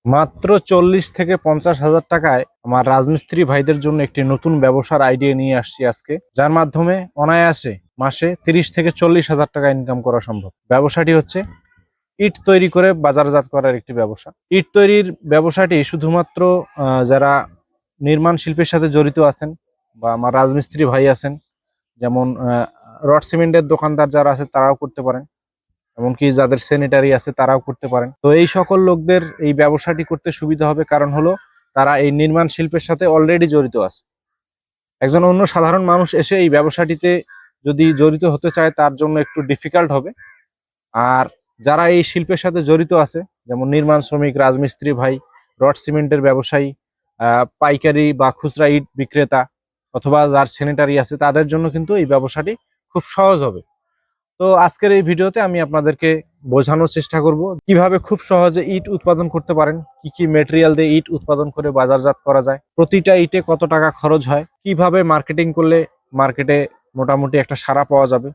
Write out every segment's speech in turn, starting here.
মাত্র 40 থেকে 50 হাজার টাকায় আমার রাজমিস্ত্রি ভাইদের জন্য একটি নতুন ব্যবসার আইডিয়া নিয়ে আসছি আজকে, যার মাধ্যমে অনায়াসে মাসে 30 থেকে 40 হাজার টাকা ইনকাম করা সম্ভব। ব্যবসাটি হচ্ছে ইট তৈরি করে বাজারজাত করার একটি ব্যবসা। ইট তৈরির ব্যবসাটি শুধুমাত্র যারা নির্মাণ শিল্পের সাথে জড়িত আছেন বা আমার রাজমিস্ত্রি ভাই আছেন, যেমন রড সিমেন্টের দোকানদার যারা আছে তারাও করতে পারেন, এমনকি যাদের স্যানিটারি আছে তারাও করতে পারেন। তো এই সকল লোকদের এই ব্যবসাটি করতে সুবিধা হবে, কারণ হলো তারা এই নির্মাণ শিল্পের সাথে অলরেডি জড়িত আছে। একজন অন্য সাধারণ মানুষ এসে এই ব্যবসাটিতে যদি জড়িত হতে চায় তার জন্য একটু ডিফিকাল্ট হবে। আর যারা এই শিল্পের সাথে জড়িত আছে, যেমন নির্মাণ শ্রমিক, রাজমিস্ত্রি ভাই, রড সিমেন্টের ব্যবসায়ী, পাইকারি বা খুচরা ইট বিক্রেতা, অথবা যার স্যানিটারি আছে, তাদের জন্য কিন্তু এই ব্যবসাটি খুব সহজ হবে। তো আজকের এই ভিডিওতে আমি আপনাদেরকে বোঝানোর চেষ্টা করব কিভাবে খুব সহজে ইট উৎপাদন করতে পারেন, কি কি মেটেরিয়াল দিয়ে ইট উৎপাদন করে বাজারজাত করা যায়, প্রতিটা ইটে কত টাকা খরচ হয়, কিভাবে মার্কেটিং করলে মার্কেটে মোটামুটি একটা সাড়া পাওয়া যাবে,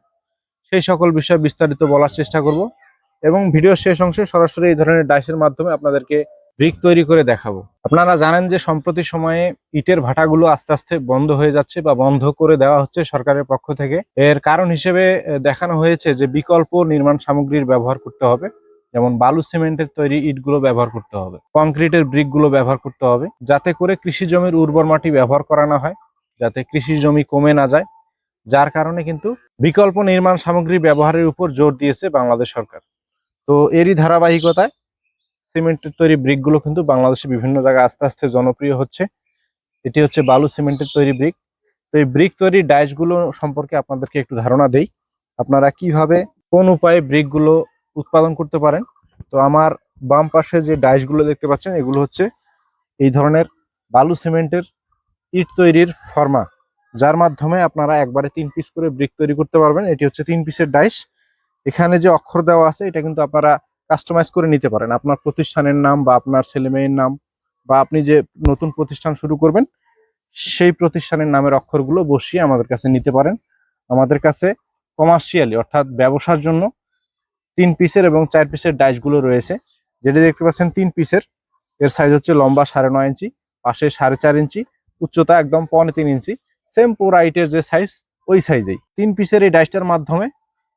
সেই সকল বিষয় বিস্তারিত বলার চেষ্টা করব। এবং ভিডিওর শেষ অংশে সরাসরি এই ধরনের ডাইসের মাধ্যমে আপনাদেরকে ব্রিক তৈরি করে দেখাবো। আপনারা জানেন যে সম্প্রতি সময়ে ইটের ভাটাগুলো আস্তে আস্তে বন্ধ হয়ে যাচ্ছে বা বন্ধ করে দেওয়া হচ্ছে সরকারের পক্ষ থেকে। এর কারণ হিসেবে দেখানো হয়েছে যে বিকল্প নির্মাণ সামগ্রীর ব্যবহার করতে হবে, যেমন বালু সিমেন্টের তৈরি ইটগুলো ব্যবহার করতে হবে, কংক্রিটের ব্রিকগুলো ব্যবহার করতে হবে, যাতে করে কৃষি জমির উর্বর মাটি ব্যবহার করা না হয়, যাতে কৃষি জমি কমে না যায়। যার কারণে কিন্তু বিকল্প নির্মাণ সামগ্রী ব্যবহারের উপর জোর দিয়েছে বাংলাদেশ সরকার। তো এরই ধারাবাহিকতায় সিমেন্টের তৈরি ব্রিকগুলো কিন্তু বাংলাদেশে বিভিন্ন জায়গায় আস্তে আস্তে জনপ্রিয় হচ্ছে। এটি হচ্ছে বালু সিমেন্টের তৈরি ব্রিক। তো এই ব্রিক তৈরির ডাইসগুলো সম্পর্কে আপনাদেরকে একটু ধারণা দেই, আপনারা কিভাবে কোন উপায়ে ব্রিকগুলো উৎপাদন করতে পারেন। তো আমার বাম পাশে যে ডাইসগুলো দেখতে পাচ্ছেন, এগুলো হচ্ছে এই ধরনের বালু সিমেন্টের ইট তৈরির ফর্মা, যার মাধ্যমে আপনারা একবারে 3 পিস করে ব্রিক তৈরি করতে পারবেন। এটি হচ্ছে 3 পিসের ডাইস। এখানে যে অক্ষর দেওয়া আছে এটা কিন্তু আপনারা কাস্টমাইজ করে নিতে পারেন, আপনার প্রতিষ্ঠানের নাম বা আপনার ছেলে মেয়ের নাম, বা আপনি যে নতুন প্রতিষ্ঠান শুরু করবেন সেই প্রতিষ্ঠানের নামের অক্ষরগুলো বসিয়ে আমাদের কাছে নিতে পারেন। আমাদের কাছে কমার্শিয়ালি অর্থাৎ ব্যবসার জন্য 3 পিসের এবং 4 পিসের ডাইসগুলো রয়েছে। যেটি দেখতে পাচ্ছেন 3 পিসের, এর সাইজ হচ্ছে লম্বা 9.5 ইঞ্চি, পাশে 4.5 ইঞ্চি, উচ্চতা একদম 3.25 ইঞ্চি, সেম পুরো আইটের যে সাইজ ওই সাইজেই। 3 পিসের এই ডাইসটার মাধ্যমে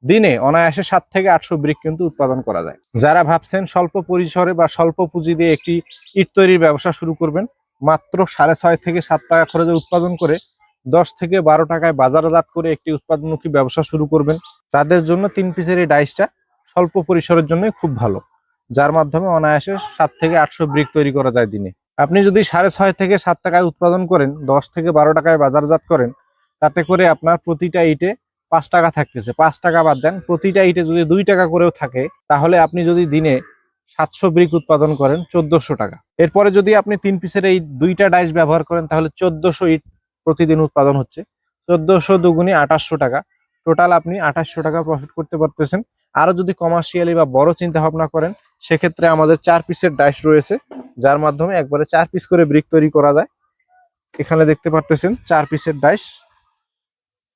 দিনে অনায়াসে 7 থেকে 800 ব্রিক কিন্তু উৎপাদন করা যায়। যারা ভাবছেন স্বল্প পরিসরে বা স্বল্প পুঁজি দিয়ে একটি ইট তৈরির ব্যবসা শুরু করবেন, মাত্র 6.5 থেকে 7 টাকা খরচে উৎপাদন করে 10 থেকে 12 টাকায় বাজারজাত করে একটি উৎপাদনমুখী ব্যবসা শুরু করবেন, তাদের জন্য 3 পিসের এই ডাইসটা স্বল্প পরিসরের জন্য খুব ভালো, যার মাধ্যমে অনায়াসে 7 থেকে 800 ব্রিক তৈরি করা যায় দিনে। আপনি যদি 6.5 থেকে 7 টাকায় উৎপাদন করেন, 10 থেকে 12 টাকায় বাজারজাত করেন, তাতে করে আপনার প্রতিটা ইটে 5 টাকা থাকতেছে। 5 টাকা বাদ দেন, প্রতিটা ইটে যদি 2 টাকা করেও থাকে, তাহলে আপনি যদি দিনে 700 ব্রিক উৎপাদন করেন 1400 টাকা। এরপরে যদি আপনি 3 পিসের এই 2টা ডাইস ব্যবহার করেন, তাহলে 1400 ইট প্রতিদিন উৎপাদন হচ্ছে। 1400 দুগুণে 2800 টাকা, টোটাল আপনি 2800 টাকা প্রফিট করতে পারতেছেন। আরো যদি কমার্শিয়ালি বা বড় চিন্তা ভাবনা করেন, সেক্ষেত্রে আমাদের 4 পিসের ডাইস রয়েছে, যার মাধ্যমে একবারে 4 পিস করে ব্রিক তৈরি করা যায়। এখানে দেখতে পারতেছেন 4 পিসের ডাইস,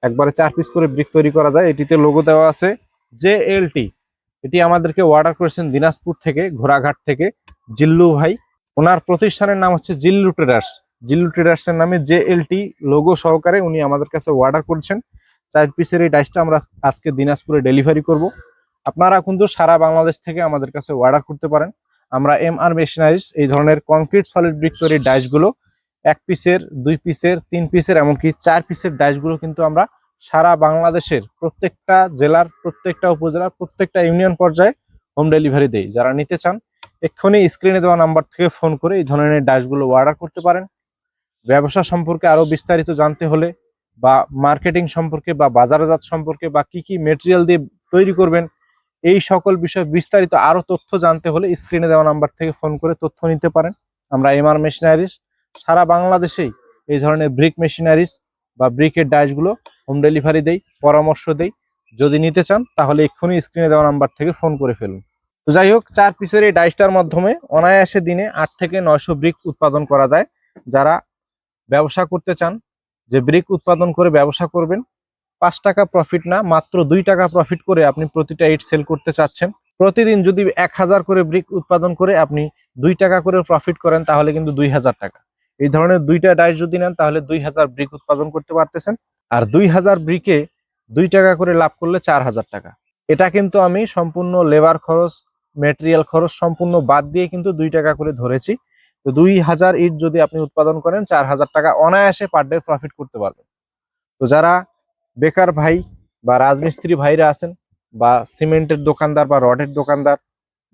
একবারে 4 পিস করে ব্রিক তৈরি করা যায়। এটিতে লোগো দেওয়া আছে JLT। এটি আমাদেরকে অর্ডার করেছেন দিনাজপুর থেকে, ঘোড়াঘাট থেকে জিল্লু ভাই। ওনার প্রতিষ্ঠানের নাম হচ্ছে জিল্লু ট্রেডার্স। জিল্লু ট্রেডার্স এর নামে JLT লোগো সহকারে উনি আমাদের কাছে অর্ডার করেছেন। 4 পিসের এই ডাইসটা আমরা আজকে দিনাজপুরে ডেলিভারি করব। আপনারা কিন্তু সারা বাংলাদেশ থেকে আমাদের কাছে অর্ডার করতে পারেন। আমরা MR মেশিনারিজ এই ধরনের কংক্রিট সলিড ব্রিক তৈরির ডাইসগুলো 1 পিসের, 2 পিসের, 3 পিসের, এমনকি 4 পিসের ডাইসগুলো কিন্তু আমরা সারা বাংলাদেশের প্রত্যেকটা জেলার, প্রত্যেকটা উপজেলার, প্রত্যেকটা ইউনিয়ন পর্যায়ে হোম ডেলিভারি দেই। যারা নিতে চান এক্ষুনি স্ক্রিনে দেওয়া নাম্বার থেকে ফোন করে এই ধরনের ডাইসগুলো অর্ডার করতে পারেন। ব্যবসা সম্পর্কে আরো বিস্তারিত জানতে হলে, বা মার্কেটিং সম্পর্কে, বা বাজারজাত সম্পর্কে, বা কি কি মেটেরিয়াল দিয়ে তৈরি করবেন, এই সকল বিষয়ে বিস্তারিত আরো তথ্য জানতে হলে স্ক্রিনে দেওয়া নাম্বার থেকে ফোন করে তথ্য নিতে পারেন। আমরা MR মেশিনারিজ সারা বাংলাদেশেই এই ধরনের ব্রিক মেশিনারিজ বা ব্রিকের ডাইসগুলো হোম ডেলিভারি দেই, পরামর্শ দেই। যদি নিতে চান তাহলে এক্ষুনি স্ক্রিনে দেওয়া নাম্বার থেকে ফোন করে ফেলুন। তো যাই হোক, 4 পিসের এই ডাইসটার মাধ্যমে অনায়াসে দিনে 8 থেকে 900 ব্রিক উৎপাদন করা যায়। যারা ব্যবসা করতে চান, যে ব্রিক উৎপাদন করে ব্যবসা করবেন, 5 টাকা প্রফিট না, মাত্র 2 টাকা প্রফিট করে আপনি প্রতিটা ইট সেল করতে চাচ্ছেন, প্রতিদিন যদি 1000 করে ব্রিক উৎপাদন করে আপনি 2 টাকা করে প্রফিট করেন তাহলে কিন্তু 2000 টাকা। এই ধরনের 2টা ডাইস যদি নেন তাহলে 2000 ব্রিক উৎপাদন করতে পারতেছেন। আর 2000 ব্রিকে 2 টাকা করে লাভ করলে 4000 টাকা। এটা কিন্তু আমি সম্পূর্ণ লেবার খরচ, মেটেরিয়াল খরচ সম্পূর্ণ বাদ দিয়ে কিন্তু 2 টাকা করে ধরেছি। তো 2000 ইট যদি আপনি উৎপাদন করেন 4000 টাকা অনায়াসে পার ডে প্রফিট করতে পারবেন। তো যারা বেকার ভাই বা রাজমিস্ত্রি ভাইরা আছেন, বা সিমেন্টের দোকানদার বা রডের দোকানদার,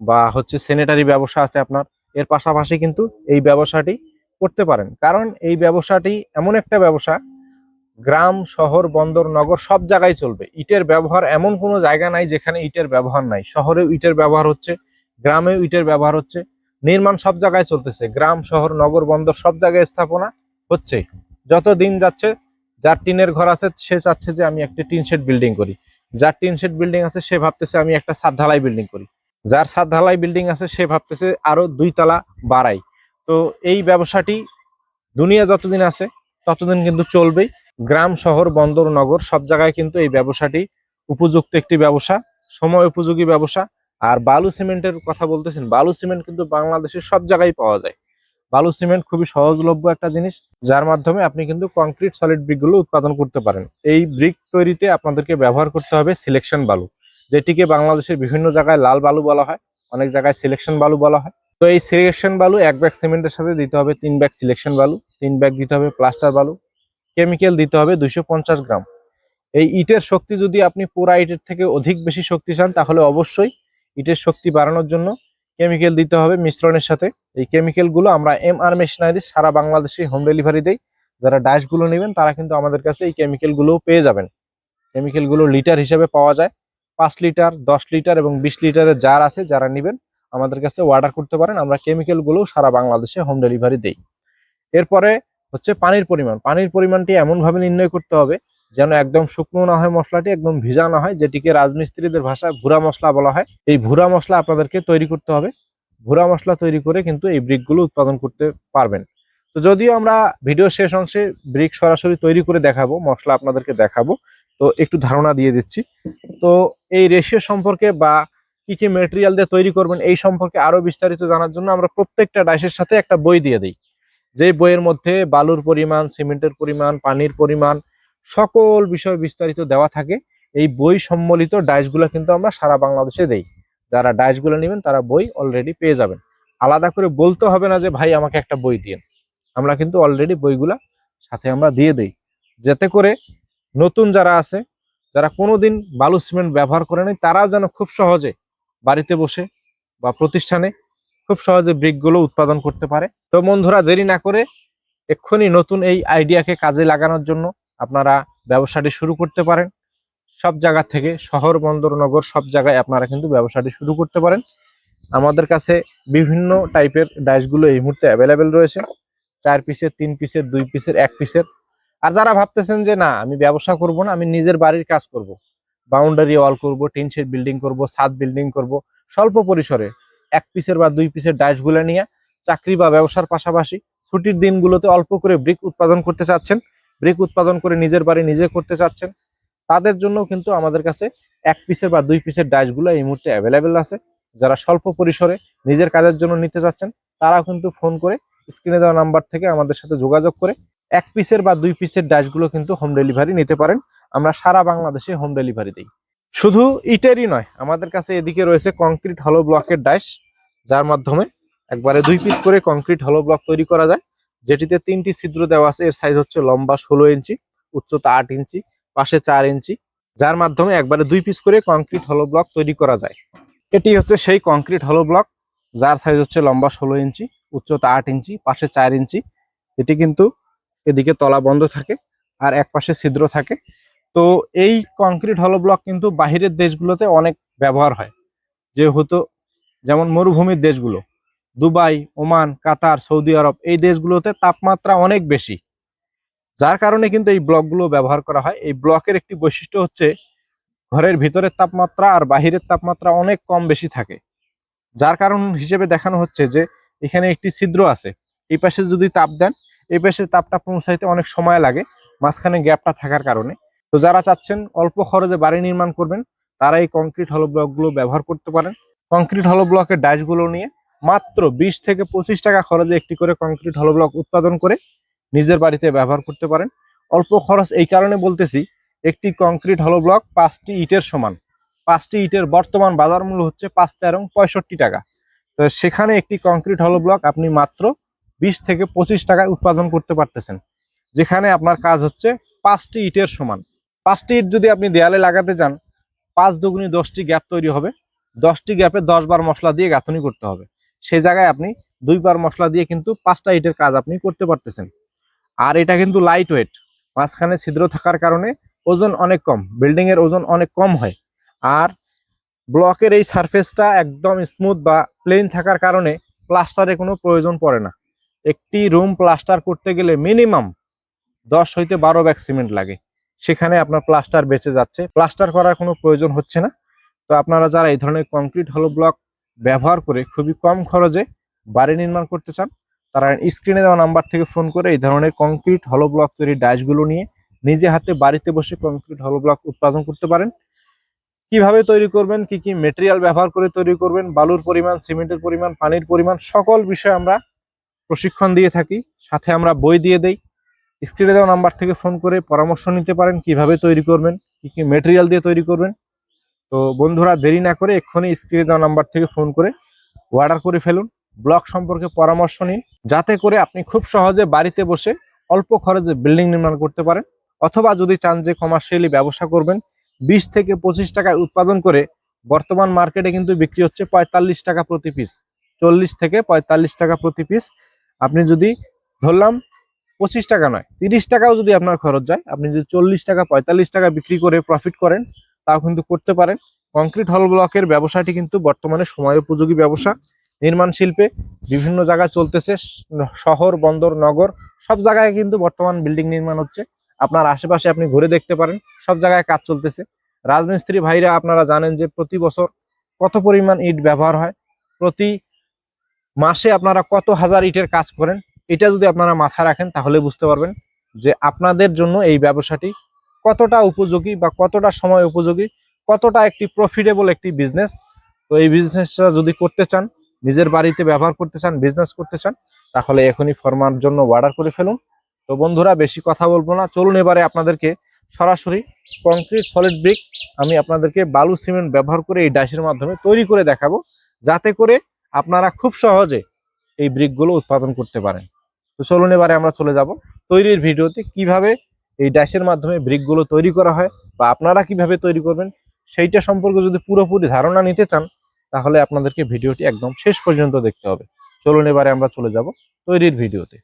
বা হচ্ছে স্যানিটারি ব্যবসা আছে আপনার, এর পাশাপাশি কিন্তু এই ব্যবসাটি করতে পারেন। কারণ এই ব্যবসাটি এমন একটা ব্যবসা, গ্রাম, শহর, বন্দর, নগর সব জায়গায় চলবে। ইটের ব্যবহার এমন কোনো জায়গা নাই যেখানে ইটের ব্যবহার নাই। শহরেও ইটের ব্যবহার হচ্ছে, গ্রামেও ইটের ব্যবহার হচ্ছে, নির্মাণ সব জায়গায় চলতেছে। গ্রাম, শহর, নগর, বন্দর সব জায়গায় স্থাপনা হচ্ছে। যত দিন যাচ্ছে, যার টিনের ঘর আছে সে চাচ্ছে যে আমি একটা টিন শেড বিল্ডিং করি, যার টিন শেড বিল্ডিং আছে সে ভাবতেছে আমি একটা ছাদ ঢালাই বিল্ডিং করি, যার ছাদ ঢালাই বিল্ডিং আছে সে ভাবতেছে আরো 2 তলা বাড়াই। তো এই ব্যবসাটি দুনিয়া যতদিন আছে ততদিন কিন্তু চলবেই। গ্রাম, শহর, বন্দর, নগর সব জায়গায় কিন্তু এই ব্যবসাটি উপযুক্ত একটি ব্যবসা, সময় উপযোগী ব্যবসা। আর বালু সিমেন্টের কথা বলতেছেন, বালু সিমেন্ট কিন্তু বাংলাদেশের সব জায়গায় পাওয়া যায়। বালু সিমেন্ট খুবই সহজলভ্য একটা জিনিস, যার মাধ্যমে আপনি কিন্তু কংক্রিট সলিড ব্রিকগুলো উৎপাদন করতে পারেন। এই ব্রিক তৈরিতে আপনাদেরকে ব্যবহার করতে হবে সিলেকশন বালু, যেটিকে বাংলাদেশের বিভিন্ন জায়গায় লাল বালু বলা হয়, অনেক জায়গায় সিলেকশন বালু বলা হয়। তো এই সিলেকশন বালু 1 ব্যাগ সিমেন্টের সাথে দিতে হবে 3 ব্যাগ সিলেকশন বালু, 3 ব্যাগ দিতে হবে প্লাস্টার বালু, কেমিক্যাল দিতে হবে 250 গ্রাম। এই ইটের শক্তি যদি আপনি পুরা ইটের থেকে অধিক বেশি শক্তি চান তাহলে অবশ্যই ইটের শক্তি বাড়ানোর জন্য কেমিক্যাল দিতে হবে মিশ্রণের সাথে। এই কেমিক্যালগুলো আমরা MR মেশিনারি সারা বাংলাদেশে হোম ডেলিভারি দেই। যারা ডাইসগুলো নেবেন তারা কিন্তু আমাদের কাছে এই কেমিক্যালগুলোও পেয়ে যাবেন। কেমিক্যালগুলো লিটার হিসেবে পাওয়া যায়, 5 লিটার, 10 লিটার এবং 20 লিটারের জার আছে। যারা নেবেন আমাদের কাছে অর্ডার করতে পারেন, আমরা কেমিক্যালগুলো সারা বাংলাদেশে হোম ডেলিভারি দেই। এরপরে হচ্ছে পানির পরিমাণ। পানির পরিমাণটি এমনভাবে নির্ণয় করতে হবে যেন একদম শুকনো না হয়, মশলাটি একদম ভিজা না হয়, যেটিকে রাজমিস্ত্রিদের ভাষায় ভুরা মশলা বলা হয়। এই ভুরা মশলা আপনাদেরকে তৈরি করতে হবে। ভুরা মশলা তৈরি করে কিন্তু এই ব্রিকগুলো উৎপাদন করতে পারবেন। তো যদিও আমরা ভিডিও শেষ অংশে ব্রিক সরাসরি তৈরি করে দেখাবো, মশলা আপনাদেরকে দেখাবো, তো একটু ধারণা দিয়ে দিচ্ছি। তো এই রেশিও সম্পর্কে বা কি কি মেটেরিয়াল দিয়ে তৈরি করবেন এই সম্পর্কে আরো বিস্তারিত জানার জন্য আমরা প্রত্যেকটা ডাইসের সাথে একটা বই দিয়ে দিই। যে বইয়ের মধ্যে বালুর পরিমাণ, সিমেন্টের পরিমাণ, পানির পরিমাণ সকল বিষয় বিস্তারিত দেওয়া থাকে। এই বই সম্বলিত ডাইসগুলো কিন্তু আমরা সারা বাংলাদেশে দেই। যারা ডাইসগুলো নেবেন তারা বই অলরেডি পেয়ে যাবেন। আলাদা করে বলতে হবে না যে ভাই আমাকে একটা বই দিন, আমরা কিন্তু অলরেডি বইগুলা সাথে আমরা দিয়ে দেই, যাতে করে নতুন যারা আছে, যারা কোনোদিন বালু সিমেন্ট ব্যবহার করে নাই, তারাও যেন খুব সহজে বাড়িতে বসে বা প্রতিষ্ঠানে খুব সহজে ব্রিকগুলো উৎপাদন করতে পারে। তো বন্ধুরা, দেরি না করে এক্ষুনি নতুন এই আইডিয়াকে কাজে লাগানোর জন্য আপনারা ব্যবসাটি শুরু করতে পারেন। সব জায়গা থেকে, শহর, বন্দর, নগর সব জায়গায় আপনারা কিন্তু ব্যবসাটি শুরু করতে পারেন। আমাদের কাছে বিভিন্ন টাইপের ডাইসগুলো এই মুহূর্তে অ্যাভেলেবেল রয়েছে, 4 পিসের, 3 পিসের, 2 পিসের, 1 পিসের। আর যারা ভাবতেছেন যে না আমি ব্যবসা করব না, আমি নিজের বাড়ির কাজ করব, বাউন্ডারি ওয়াল করব, টিন শেড বিল্ডিং করব, ছাদ বিল্ডিং করব, স্বল্প পরিসরে 1 পিসের বা 2 পিসের ডাইসগুলো নিয়ে চাকরি বা ব্যবসার পাশাপাশি ছুটির দিনগুলোতে অল্প করে ব্রিক উৎপাদন করতে চাচ্ছেন, ব্রিক উৎপাদন করে নিজের বাড়ি নিজে করতে চাচ্ছেন, তাদের জন্য কিন্তু আমাদের কাছে 1 পিসের বা 2 পিসের ডাইসগুলো এই মুহূর্তে অ্যাভেলেবেল আছে। যারা স্বল্প পরিসরে নিজের কাজের জন্য নিতে চাচ্ছেন তারাও কিন্তু ফোন করে স্ক্রিনে দেওয়া নাম্বার থেকে আমাদের সাথে যোগাযোগ করে 1 পিসের বা 2 পিসের ডাইসগুলো কিন্তু হোম ডেলিভারি নিতে পারেন। আমরা সারা বাংলাদেশে হোম ডেলিভারি দিই। শুধু ইটেরই নয়, আমাদের কাছে এদিকে রয়েছে কংক্রিট হলো ব্লকের ডাইস, যার মাধ্যমে একবারে 2 পিস করে কংক্রিট হলো ব্লক তৈরি করা যায়, যেটিতে 3টি ছিদ্র দেওয়া আছে। এর সাইজ হচ্ছে লম্বা 16 ইঞ্চি, উচ্চতা 8 ইঞ্চি, পাশে 4 ইঞ্চি, যার মাধ্যমে একবারে 2 পিস করে কংক্রিট হলো ব্লক তৈরি করা যায়। এটি হচ্ছে সেই কংক্রিট হলো ব্লক, যার সাইজ হচ্ছে লম্বা 16 ইঞ্চি, উচ্চতা 8 ইঞ্চি, পাশে 4 ইঞ্চি। এটি কিন্তু এদিকে তলা বন্ধ থাকে আর এক পাশে ছিদ্র থাকে। তো এই কংক্রিট হলো ব্লক কিন্তু বাহিরের দেশগুলোতে অনেক ব্যবহার হয়, যেহেতু যেমন মরুভূমির দেশগুলো, দুবাই, ওমান, কাতার, সৌদি আরব, এই দেশগুলোতে তাপমাত্রা অনেক বেশি, যার কারণে কিন্তু এই ব্লকগুলো ব্যবহার করা হয়। এই ব্লকের একটি বৈশিষ্ট্য হচ্ছে ঘরের ভিতরের তাপমাত্রা আর বাহিরের তাপমাত্রা অনেক কম বেশি থাকে, যার কারণ হিসেবে দেখানো হচ্ছে যে এখানে একটি ছিদ্র আছে, এই পাশে যদি তাপ দেন এই পাশে তাপটা পৌঁছাইতে অনেক সময় লাগে মাঝখানে গ্যাপটা থাকার কারণে। তো যারা চাচ্ছেন অল্প খরচে বাড়ি নির্মাণ করবেন তারা এই কংক্রিট হলো ব্লকগুলো ব্যবহার করতে পারেন। কংক্রিট হলো ব্লকের ডাইসগুলো নিয়ে মাত্র 20 থেকে 25 টাকা খরচে একটি করে কংক্রিট হলো ব্লক উৎপাদন করে নিজের বাড়িতে ব্যবহার করতে পারেন। অল্প খরচ এই কারণে বলতেছি, একটি কংক্রিট হলো ব্লক 5টি ইটের সমান। 5টি ইটের বর্তমান বাজার মূল্য হচ্ছে 5 65 টাকা। তো সেখানে একটি কংক্রিট হলো ব্লক আপনি মাত্র 20 থেকে 25 টাকায় উৎপাদন করতে পারতেছেন, যেখানে আপনার কাজ হচ্ছে 5টি ইটের সমান। 5টি ইট যদি আপনি দেয়ালে লাগাতে যান, 5 দুগুনি 10টি গ্যাপ তৈরি হবে। 10টি গ্যাপে 10 বার মশলা দিয়ে গাঁথনি করতে হবে। সেই জায়গায় আপনি 2 বার মশলা দিয়ে কিন্তু 5টা ইটের কাজ আপনি করতে পারতেছেন। আর এটা কিন্তু লাইট ওয়েট, মাঝখানে ছিদ্র থাকার কারণে ওজন অনেক কম, বিল্ডিং এর ওজন অনেক কম হয়। আর ব্লকের এই সারফেসটা একদম স্মুথ বা প্লেন থাকার কারণে প্লাস্টারের কোনো প্রয়োজন পড়ে না। একটি রুম প্লাস্টার করতে গেলে মিনিমাম 10 হইতে 12 ব্যাগ সিমেন্ট লাগে, সেখানে আপনার প্লাস্টার বেঁচে যাচ্ছে, প্লাস্টার করার কোনো প্রয়োজন হচ্ছে না। তো আপনারা যারা এই ধরনের কংক্রিট হলো ব্লক ব্যবহার করে খুবই কম খরচে বাড়ি নির্মাণ করতে চান, তারা স্ক্রিনে দেওয়া নাম্বার থেকে ফোন করে এই ধরনের কংক্রিট হলো ব্লক তৈরির ডাইসগুলো নিয়ে নিজে হাতে বাড়িতে বসে কংক্রিট হলো ব্লক উৎপাদন করতে পারেন। কিভাবে তৈরি করবেন, কি কি মেটেরিয়াল ব্যবহার করে তৈরি করবেন, বালুর পরিমাণ, সিমেন্টের পরিমাণ, পানির পরিমাণ, সকল বিষয়ে আমরা প্রশিক্ষণ দিয়ে থাকি, সাথে আমরা বই দিয়ে দেই। স্ক্রিনে দেওয়া নাম্বার থেকে ফোন করে পরামর্শ নিতে পারেন কিভাবে তৈরি করবেন, কি কি মেটেরিয়াল দিয়ে তৈরি করবেন। তো বন্ধুরা, দেরি না করে এক্ষুনি স্ক্রিনে দেওয়া নাম্বার থেকে ফোন করে অর্ডার করে ফেলুন, ব্লক সম্পর্কে পরামর্শ নিন, যাতে করে আপনি খুব সহজে বাড়িতে বসে অল্প খরচে বিল্ডিং নির্মাণ করতে পারেন। অথবা যদি চান যে কমার্শিয়ালি ব্যবসা করবেন, 20 থেকে 25 টাকায় উৎপাদন করে বর্তমান মার্কেটে কিন্তু বিক্রি হচ্ছে 45 টাকা প্রতি পিস, 40 থেকে 45 টাকা প্রতি পিস। আপনি যদি ধরলাম 25 টাকা নয়, 30 টাকাও যদি আপনার খরচ যায়, আপনি যদি 40 টাকা 45 টাকা বিক্রি করে প্রফিট করেন, তাও কিন্তু করতে পারেন। কংক্রিট হল ব্লকের ব্যবসাটি কিন্তু বর্তমানে সময় উপযোগী ব্যবসা। নির্মাণ শিল্পে বিভিন্ন জায়গায় চলতেছে, শহর, বন্দর, নগর সব জায়গায় কিন্তু বর্তমান বিল্ডিং নির্মাণ হচ্ছে। আপনার আশেপাশে আপনি ঘুরে দেখতে পারেন, সব জায়গায় কাজ চলতেছে। রাজমিস্ত্রি ভাইরা আপনারা জানেন যে প্রতি বছর কত পরিমাণ ইট ব্যবহার হয়, প্রতি মাসে আপনারা কত হাজার ইটের কাজ করেন। এটা যদি আপনারা মাথায় রাখেন তাহলে বুঝতে পারবেন যে আপনাদের জন্য এই ব্যবসাটি কতটা উপযোগী বা কতটা সময় উপযোগী, কতটা একটি প্রফিটেবল একটি বিজনেস। তো এই বিজনেসটা যদি করতে চান, নিজের বাড়িতে ব্যবহার করতে চান, বিজনেস করতে চান, তাহলে এখনই ফরমার জন্য অর্ডার করে ফেলুন। তো বন্ধুরা, বেশি কথা বলবো না, চলুন এবারে আপনাদেরকে সরাসরি কংক্রিট সলিড ব্রিক আমি আপনাদেরকে বালু সিমেন্ট ব্যবহার করে এই ডাইসের মাধ্যমে তৈরি করে দেখাবো, যাতে করে আপনারা খুব সহজে এই ব্রিকগুলো উৎপাদন করতে পারেন। তো চলুন এবারে আমরা চলে যাব তৈরির ভিডিওতে, কিভাবে এই ডাইসের মাধ্যমে ব্রিকগুলো তৈরি করা হয় বা আপনারা কিভাবে তৈরি করবেন সেইটা সম্পর্কে যদি পুরোপুরি ধারণা নিতে চান, তাহলে আপনাদেরকে ভিডিওটি একদম শেষ পর্যন্ত দেখতে হবে। চলুন এবারে আমরা চলে যাব তৈরির ভিডিওতে।